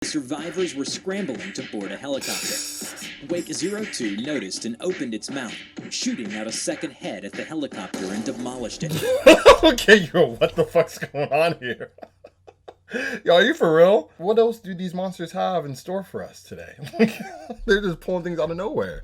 The survivors were scrambling to board a helicopter. Wake 02 noticed and opened its mouth, shooting out a second head at the helicopter and demolished it. Okay, yo, what the fuck's going on here? Yo, are you for real? What else do these monsters have in store for us today? They're just pulling things out of nowhere.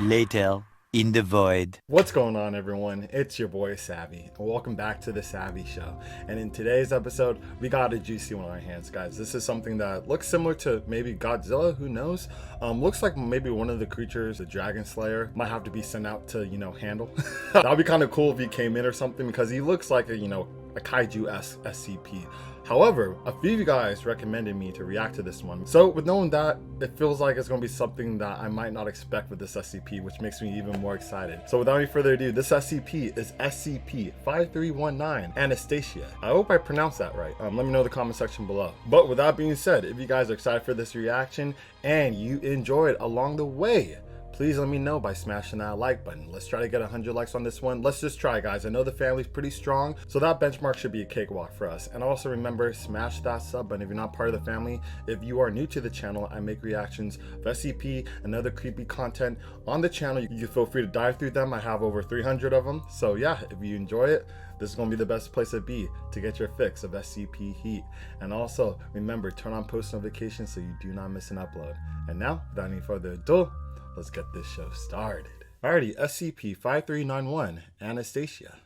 Later, in the void. What's going on, everyone? It's your boy Savvy, and welcome back to the Savvy Show. And in today's episode, we got a juicy one on our hands, guys. This is something that looks similar to maybe Godzilla, who knows? Looks like maybe one of the creatures, the Dragon Slayer, might have to be sent out to, handle. That'd be kind of cool if he came in or something, because he looks like a kaiju-esque SCP. However, a few of you guys recommended me to react to this one. So with knowing that, it feels like it's going to be something that I might not expect with this SCP, which makes me even more excited. So without any further ado, this SCP is SCP-5391 Anastasia. I hope I pronounced that right. Let me know in the comment section below. But with that being said, if you guys are excited for this reaction and you enjoy it along the way, please let me know by smashing that like button. Let's try to get 100 likes on this one. Let's just try, guys. I know the family's pretty strong, so that benchmark should be a cakewalk for us. And also remember, smash that sub button if you're not part of the family. If you are new to the channel, I make reactions of SCP and other creepy content on the channel. You can feel free to dive through them. I have over 300 of them. So yeah, if you enjoy it, this is going to be the best place to be to get your fix of SCP heat. And also, remember, turn on post notifications so you do not miss an upload. And now, without any further ado, let's get this show started. Alrighty, SCP-5391 Anastasia.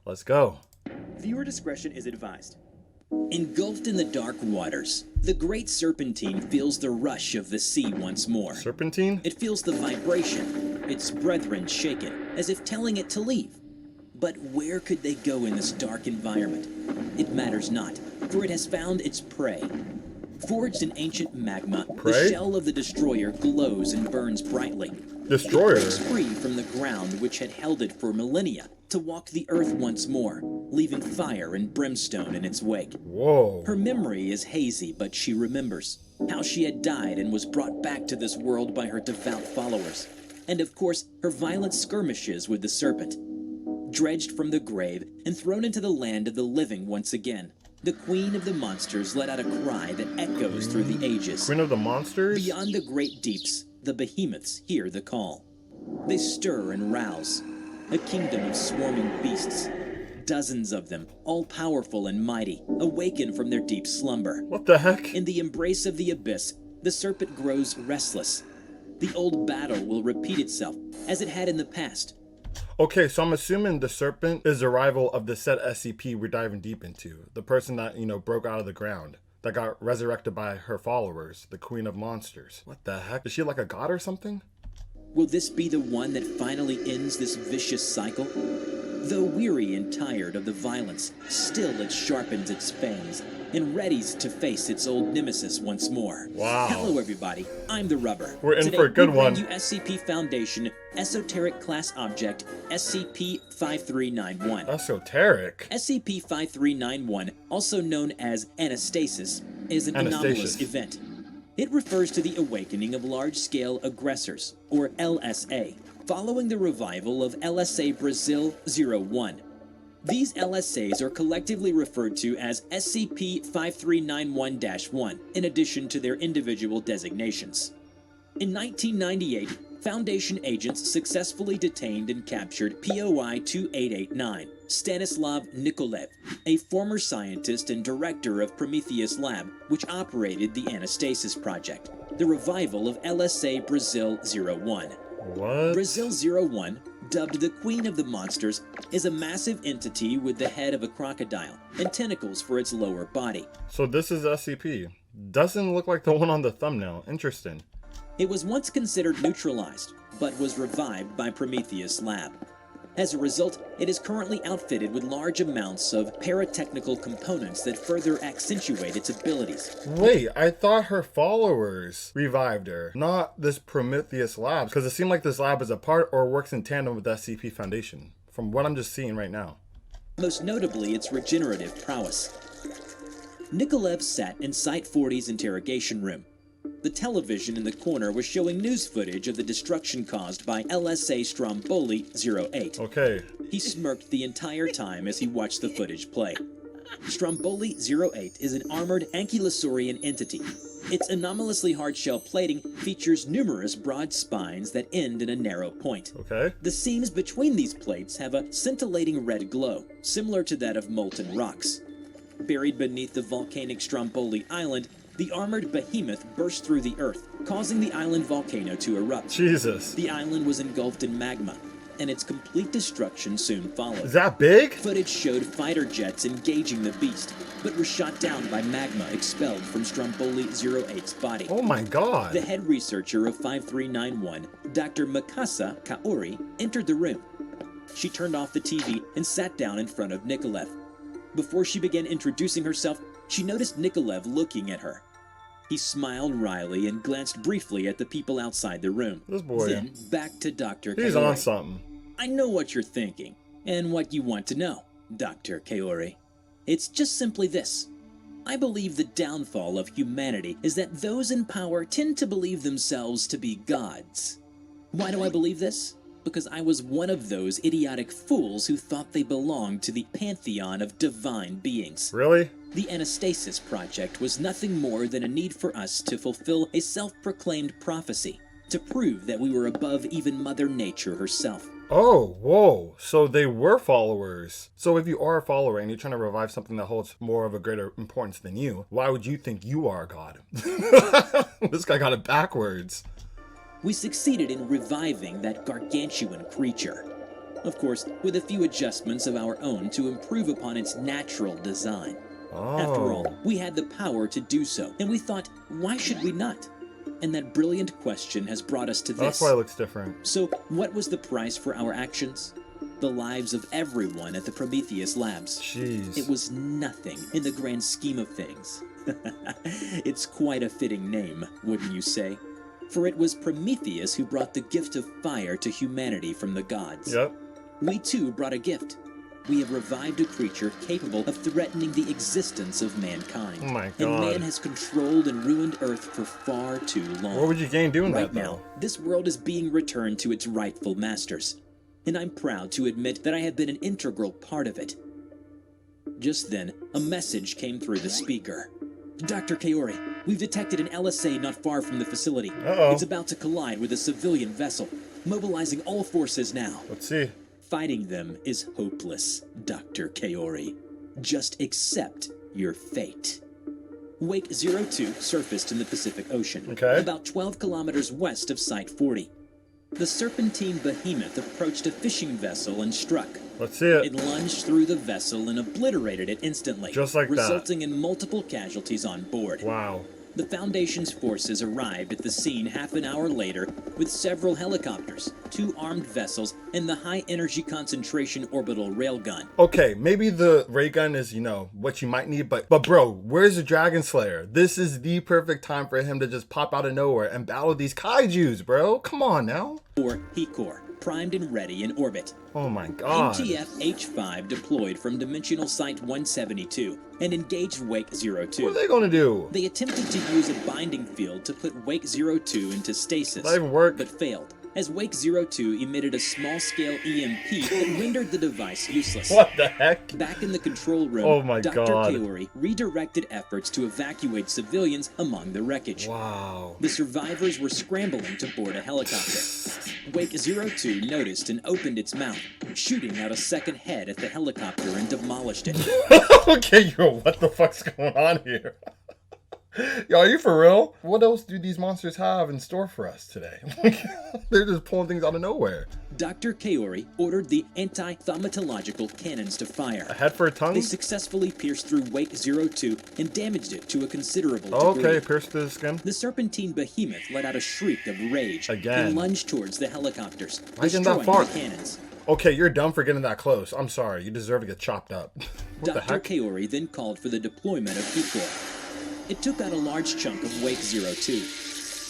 Let's go. Viewer discretion is advised. Engulfed in the dark waters, the great serpentine feels the rush of the sea once more. Serpentine? It feels the vibration, its brethren shaken, as if telling it to leave. But where could they go in this dark environment? It matters not, for it has found its prey. Forged in ancient magma, the shell of the destroyer glows and burns brightly. Destroyer? It breaks free from the ground which had held it for millennia to walk the earth once more, leaving fire and brimstone in its wake. Whoa. Her memory is hazy, but she remembers how she had died and was brought back to this world by her devout followers. And of course, her violent skirmishes with the serpent. Dredged from the grave and thrown into the land of the living once again, the queen of the monsters let out a cry that echoes through the ages. Queen of the monsters? Beyond the great deeps, the behemoths hear the call. They stir and rouse. A kingdom of swarming beasts. Dozens of them, all powerful and mighty, awaken from their deep slumber. What the heck? In the embrace of the abyss, the serpent grows restless. The old battle will repeat itself, as it had in the past. Okay, so I'm assuming the serpent is the rival of the said SCP we're diving deep into. The person that, broke out of the ground. That got resurrected by her followers, the Queen of Monsters. What the heck? Is she like a god or something? Will this be the one that finally ends this vicious cycle? Though weary and tired of the violence, still it sharpens its fangs and readies to face its old nemesis once more. Wow. Hello everybody, I'm TheRubber. We're in Today, for a good we bring one. you SCP Foundation Esoteric Class Object SCP-5391. Esoteric? SCP-5391, also known as Anastasis, is an anomalous event. It refers to the awakening of large-scale aggressors, or LSA, following the revival of LSA Brazil 01. These LSAs are collectively referred to as SCP-5391-1, in addition to their individual designations. In 1998, Foundation agents successfully detained and captured POI 2889, Stanislav Nikolev, a former scientist and director of Prometheus Lab, which operated the Anastasis Project, the revival of LSA Brazil 01. What? Brazil 01, dubbed the Queen of the Monsters, is a massive entity with the head of a crocodile and tentacles for its lower body. So this is SCP. Doesn't look like the one on the thumbnail. Interesting. It was once considered neutralized, but was revived by Prometheus Lab. As a result, it is currently outfitted with large amounts of paratechnical components that further accentuate its abilities. Wait, I thought her followers revived her, not this Prometheus Lab, because it seemed like this lab is a part or works in tandem with the SCP Foundation, from what I'm just seeing right now. Most notably, its regenerative prowess. Nikolev sat in Site-40's interrogation room. The television in the corner was showing news footage of the destruction caused by LSA Stromboli 08. Okay. He smirked the entire time as he watched the footage play. Stromboli 08 is an armored ankylosaurian entity, Its anomalously hard shell plating features numerous broad spines that end in a narrow point. Okay. The seams between these plates have a scintillating red glow, similar to that of molten rocks. Buried beneath the volcanic Stromboli Island, the armored behemoth burst through the earth, causing the island volcano to erupt. Jesus. The island was engulfed in magma, and its complete destruction soon followed. Is that big? Footage showed fighter jets engaging the beast, but were shot down by magma expelled from Stromboli 08's body. Oh my god. The head researcher of 5391, Dr. Mikasa Kaori, entered the room. She turned off the TV and sat down in front of Nikolaev. Before she began introducing herself, she noticed Nikolaev looking at her. He smiled wryly and glanced briefly at the people outside the room. This boy. Then back to Dr. Kaori. He's on something. I know what you're thinking, and what you want to know, Dr. Kaori. It's just simply this. I believe the downfall of humanity is that those in power tend to believe themselves to be gods. Why do I believe this? Because I was one of those idiotic fools who thought they belonged to the pantheon of divine beings. Really? The Anastasis project was nothing more than a need for us to fulfill a self-proclaimed prophecy, to prove that we were above even Mother Nature herself. Oh, whoa. So they were followers. So if you are a follower and you're trying to revive something that holds more of a greater importance than you, why would you think you are a god? This guy got it backwards. We succeeded in reviving that gargantuan creature. Of course, with a few adjustments of our own to improve upon its natural design. Oh. After all, we had the power to do so, and we thought, why should we not? And that brilliant question has brought us to this. That's why it looks different. So, what was the price for our actions? The lives of everyone at the Prometheus labs. Jeez. It was nothing in the grand scheme of things. It's quite a fitting name, wouldn't you say? For it was Prometheus who brought the gift of fire to humanity from the gods. Yep. We too brought a gift. We have revived a creature capable of threatening the existence of mankind. Oh my And god. man has controlled and ruined Earth for far too long. What would you gain doing Right that, now, though? this world is being returned to its rightful masters. And I'm proud to admit that I have been an integral part of it. Just then, a message came through the speaker. Dr. Kaori, we've detected an LSA not far from the facility. Uh-oh. It's about to collide with a civilian vessel. Mobilizing all forces now. Let's see. Fighting them is hopeless, Dr. Kaori. Just accept your fate. Wake 02 surfaced in the Pacific Ocean, Okay. about 12 kilometers west of Site 40. The serpentine behemoth approached a fishing vessel and struck. Let's see it. It lunged through the vessel and obliterated it instantly, Just like that. resulting in multiple casualties on board. Wow. The Foundation's forces arrived at the scene half an hour later with several helicopters, 2 armed vessels, and the high-energy concentration orbital railgun. Okay, maybe the ray gun is, what you might need, but bro, where's the Dragon Slayer? This is the perfect time for him to just pop out of nowhere and battle these kaijus, bro. Come on now. Or HECOR, primed and ready in orbit. Oh my god. MTF H5 deployed from Dimensional Site 172 and engaged Wake 02. What are they gonna do? They attempted to use a binding field to put Wake 02 into stasis, That even work? but failed, as Wake 02 emitted a small-scale EMP that rendered the device useless. What the heck? Back in the control room, Oh my Dr. God. Kaori redirected efforts to evacuate civilians among the wreckage. Wow. The survivors were scrambling to board a helicopter. Wake 02 noticed and opened its mouth, shooting out a second head at the helicopter and demolished it. Okay, yo, what the fuck's going on here? Yo, are you for real? What else do these monsters have in store for us today? They're just pulling things out of nowhere. Dr. Kaori ordered the anti-thaumatological cannons to fire. A head for a tongue? They successfully pierced through Wake 02 and damaged it to a considerable degree. Okay, pierced through the skin. The serpentine behemoth let out a shriek of rage Again. and lunged towards the helicopters, Why isn't that destroying far? the cannons. Okay, you're dumb for getting that close. I'm sorry. You deserve to get chopped up. What the Dr. heck? Kaori then called for the deployment of HECOR. It took out a large chunk of Wake 02.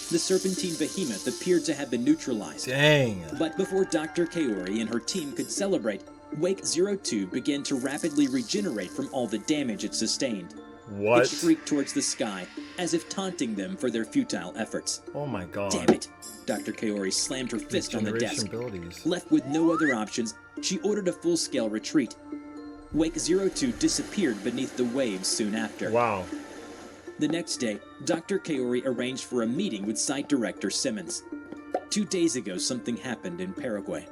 The serpentine behemoth appeared to have been neutralized. Dang. But before Dr. Kaori and her team could celebrate, Wake 02 began to rapidly regenerate from all the damage it sustained. What? It shrieked towards the sky, as if taunting them for their futile efforts. Oh my god. Damn it! Dr. Kaori slammed her fist on the desk. Regeneration abilities. Left with no other options, she ordered a full-scale retreat. Wake 02 disappeared beneath the waves soon after. Wow. The next day, Dr. Kaori arranged for a meeting with Site Director Simmons. 2 days ago, something happened in Paraguay.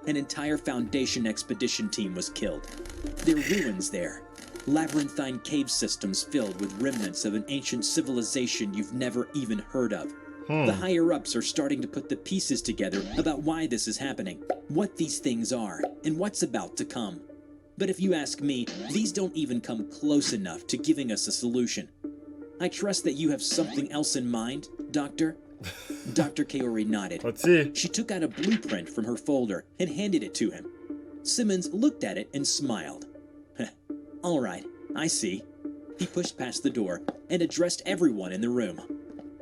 An entire Foundation expedition team was killed. There are ruins there. Labyrinthine cave systems filled with remnants of an ancient civilization you've never even heard of. The higher-ups are starting to put the pieces together about why this is happening, what these things are, and what's about to come. But if you ask me, these don't even come close enough to giving us a solution. I trust that you have something else in mind, Doctor? Dr. Kaori nodded. Let's see. She took out a blueprint from her folder and handed it to him. Simmons looked at it and smiled. All right, I see. He pushed past the door and addressed everyone in the room.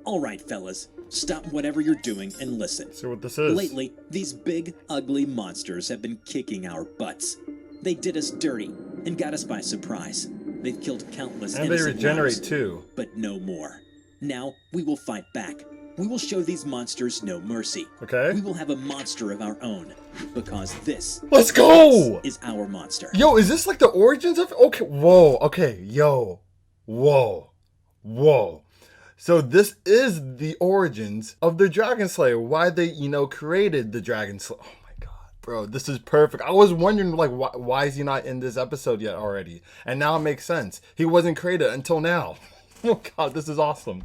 All right, fellas, stop whatever you're doing and listen. See what this is. Lately, these big, ugly monsters have been kicking our butts. They did us dirty and got us by surprise. They've killed countless And they innocent regenerate lives, too. but no more. Now, we will fight back. We will show these monsters no mercy. Okay. We will have a monster of our own, because this Let's go! is our monster. Yo, is this like the origins of... Okay, whoa, okay, yo. Whoa. Whoa. So this is the origins of the Dragon Slayer. Why they, created the Dragon Slayer. Oh my god, bro, this is perfect. I was wondering, like, why is he not in this episode yet already? And now it makes sense. He wasn't created until now. Oh god, this is awesome.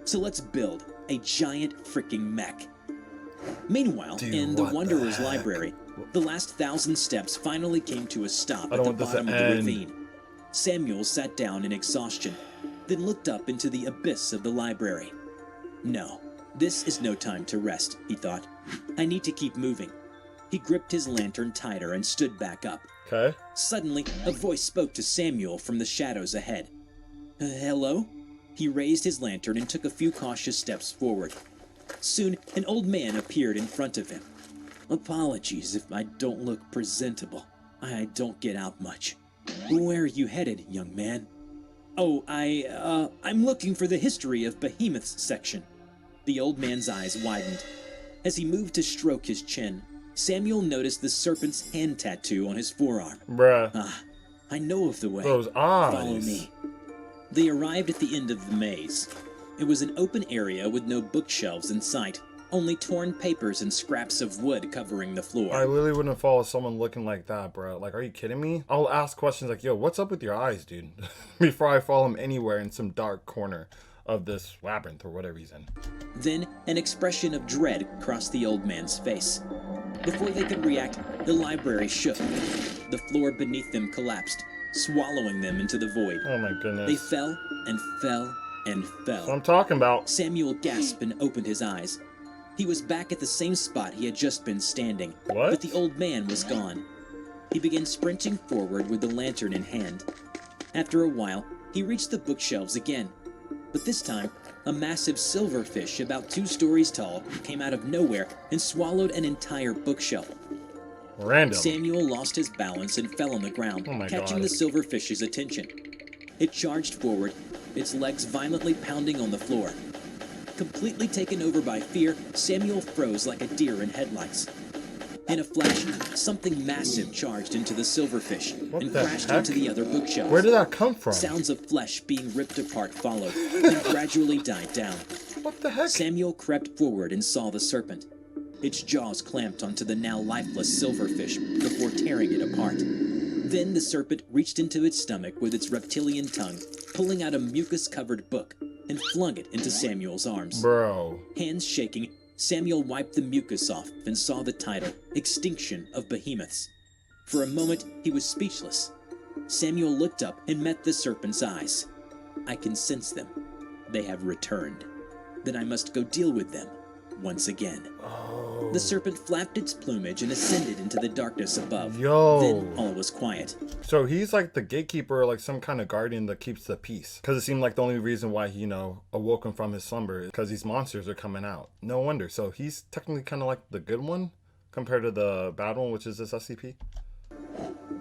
So let's build a giant freaking mech. Meanwhile, Dude, in the what the Wanderer's heck? library, the last 1,000 steps finally came to a stop I at don't the want this to bottom of the end. ravine. Samuel sat down in exhaustion, then looked up into the abyss of the library. No, this is no time to rest, he thought. I need to keep moving. He gripped his lantern tighter and stood back up. Okay. Suddenly, a voice spoke to Samuel from the shadows ahead. Hello? He raised his lantern and took a few cautious steps forward. Soon, an old man appeared in front of him. Apologies if I don't look presentable. I don't get out much. Where are you headed, young man? Oh, I'm looking for the history of behemoths section. The old man's eyes widened. As he moved to stroke his chin, Samuel noticed the serpent's hand tattoo on his forearm. Bruh. Ah, I know of the way. Those eyes. Follow me. They arrived at the end of the maze. It was an open area with no bookshelves in sight, only torn papers and scraps of wood covering the floor. I literally wouldn't follow someone looking like that, bro. Like, are you kidding me? I'll ask questions like, yo, what's up with your eyes, dude? Before I follow him anywhere in some dark corner of this labyrinth or whatever he's in. Then, an expression of dread crossed the old man's face. Before they could react, the library shook. The floor beneath them collapsed, swallowing them into the void. Oh my goodness. They fell and fell and fell. That's what I'm talking about. Samuel gasped and opened his eyes. He was back at the same spot he had just been standing. What? But the old man was gone. He began sprinting forward with the lantern in hand. After a while, he reached the bookshelves again. But this time, a massive silverfish about 2 stories tall came out of nowhere and swallowed an entire bookshelf. Random. Samuel lost his balance and fell on the ground, Oh my catching God. the silverfish's attention. It charged forward, its legs violently pounding on the floor. Completely taken over by fear, Samuel froze like a deer in headlights. In a flash, something massive charged into the silverfish What and the crashed heck? into the other bookshelves. Where did that come from? Sounds of flesh being ripped apart followed, then gradually died down. What the heck? Samuel crept forward and saw the serpent. Its jaws clamped onto the now lifeless silverfish before tearing it apart. Then the serpent reached into its stomach with its reptilian tongue, pulling out a mucus-covered book, and flung it into Samuel's arms. Bro. Hands shaking, Samuel wiped the mucus off and saw the title, Extinction of Behemoths. For a moment, he was speechless. Samuel looked up and met the serpent's eyes. I can sense them. They have returned. Then I must go deal with them once again. Oh. The serpent flapped its plumage and ascended into the darkness above. Yo. Then all was quiet. So he's like the gatekeeper or like some kind of guardian that keeps the peace. Because it seemed like the only reason why he, awoke him from his slumber is because these monsters are coming out. No wonder. So he's technically kind of like the good one compared to the bad one, which is this SCP.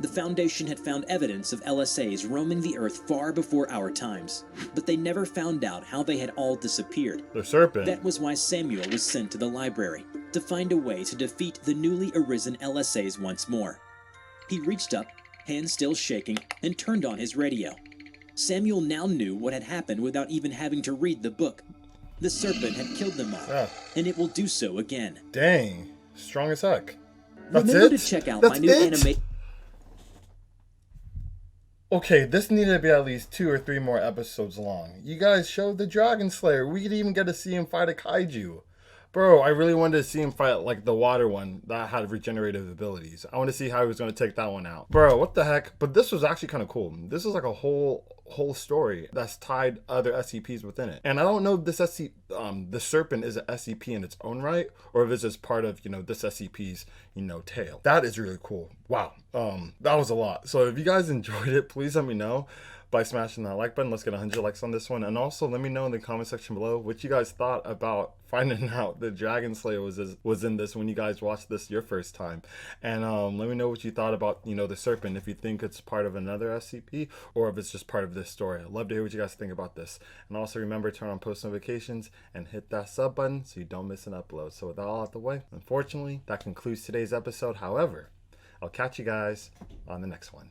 The Foundation had found evidence of LSAs roaming the Earth far before our times, but they never found out how they had all disappeared. The serpent. That was why Samuel was sent to the library, to find a way to defeat the newly arisen LSAs once more. He reached up, hands still shaking, and turned on his radio. Samuel now knew what had happened without even having to read the book. The serpent had killed them all, Yeah. and it will do so again. Dang. Strong as heck. That's Remember it? to check out That's my new it? anime. Okay, this needed to be at least 2 or 3 more episodes long. You guys showed the Dragon Slayer. We could even get to see him fight a kaiju. Bro, I really wanted to see him fight like the water one that had regenerative abilities. I want to see how he was going to take that one out. Bro, what the heck? But this was actually kind of cool. This is like a whole story that's tied other SCPs within it. And I don't know if this the serpent is an SCP in its own right, or if it's just part of, this SCP's, tale. That is really cool. Wow. That was a lot. So if you guys enjoyed it, please let me know by smashing that like button. Let's get 100 likes on this one. And also let me know in the comment section below what you guys thought about finding out the Dragon Slayer was in this when you guys watched this your first time. And let me know what you thought about, the serpent, if you think it's part of another SCP or if it's just part of this story. I'd love to hear what you guys think about this. And also remember to turn on post notifications and hit that sub button so you don't miss an upload. So with that all out the way, unfortunately, that concludes today's episode. However, I'll catch you guys on the next one.